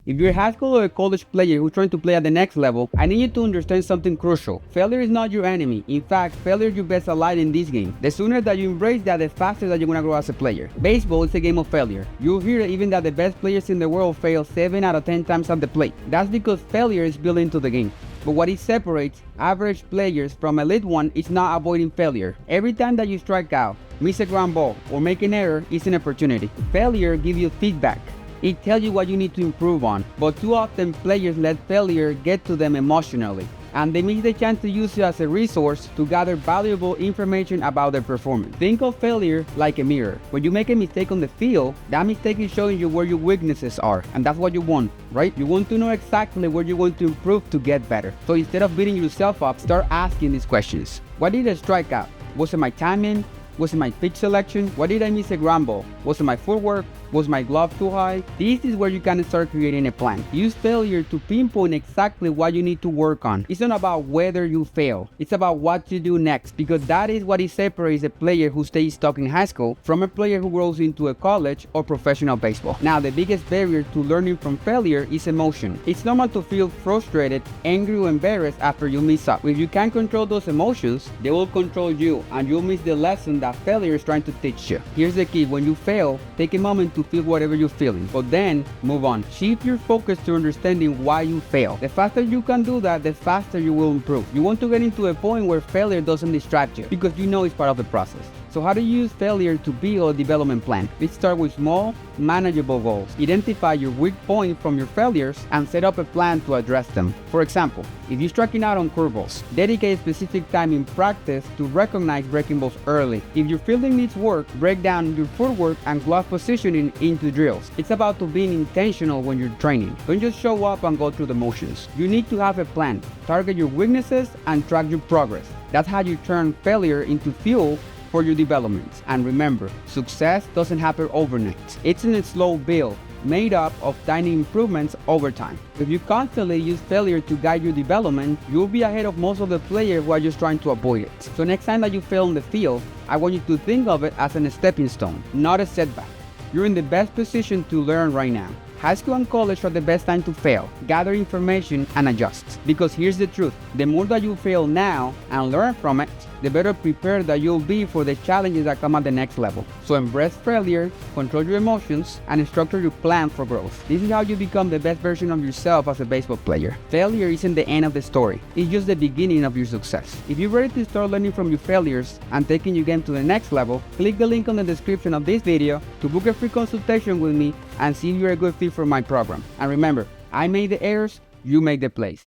If you're a high school or a college player who's trying to play at the next level, I need you to understand something crucial. Failure is not your enemy. In fact, failure is your best ally in this game. The sooner that you embrace that, the faster that you're gonna grow as a player. Baseball is a game of failure. You'll hear even that the best players in the world fail 7 out of 10 times at the plate. That's because failure is built into the game. But what it separates average players from elite one is not avoiding failure. Every time that you strike out, miss a ground ball, or make an error is an opportunity. Failure gives you feedback. It tells you what you need to improve on. But too often players let failure get to them emotionally, and they miss the chance to use it as a resource to gather valuable information about their performance. Think of failure like a mirror. When you make a mistake on the field, that mistake is showing you where your weaknesses are, and that's what you want, right? You want to know exactly where you want to improve to get better. So instead of beating yourself up, start asking these questions. What did I strike out? Was it my timing? Was it my pitch selection? Why did I miss a ground ball? Was it my footwork? Was my glove too high? This is where you can start creating a plan. Use failure to pinpoint exactly what you need to work on. It's not about whether you fail. It's about what to do next, because that is what separates a player who stays stuck in high school from a player who grows into a college or professional baseball. Now, the biggest barrier to learning from failure is emotion. It's normal to feel frustrated, angry, or embarrassed after you mess up. If you can't control those emotions, they will control you, and you'll miss the lesson that failure is trying to teach you. Here's the key: when you fail, take a moment to feel whatever you're feeling, but then move on. Shift your focus to understanding why you fail. The faster you can do that, the faster you will improve. You want to get into a point where failure doesn't distract you, because you know it's part of the process. So how do you use failure to build a development plan? Let's start with small, manageable goals. Identify your weak points from your failures and set up a plan to address them. For example, if you're striking out on curveballs, dedicate specific time in practice to recognize breaking balls early. If your fielding needs work, break down your footwork and glove positioning into drills. It's about being intentional when you're training. Don't just show up and go through the motions. You need to have a plan, target your weaknesses, and track your progress. That's how you turn failure into fuel for your development. And remember, success doesn't happen overnight. It's in a slow build made up of tiny improvements over time. If you constantly use failure to guide your development, you'll be ahead of most of the players who are just trying to avoid it. So next time that you fail on the field, I want you to think of it as a stepping stone, not a setback. You're in the best position to learn right now. High school and college are the best time to fail, gather information, and adjust. Because here's the truth: the more that you fail now and learn from it, the better prepared that you'll be for the challenges that come at the next level. So embrace failure, control your emotions, and structure your plan for growth. This is how you become the best version of yourself as a baseball player. Failure isn't the end of the story. It's just the beginning of your success. If you're ready to start learning from your failures and taking your game to the next level, click the link on the description of this video to book a free consultation with me and see if you're a good fit for my program. And remember, I made the errors, you make the plays.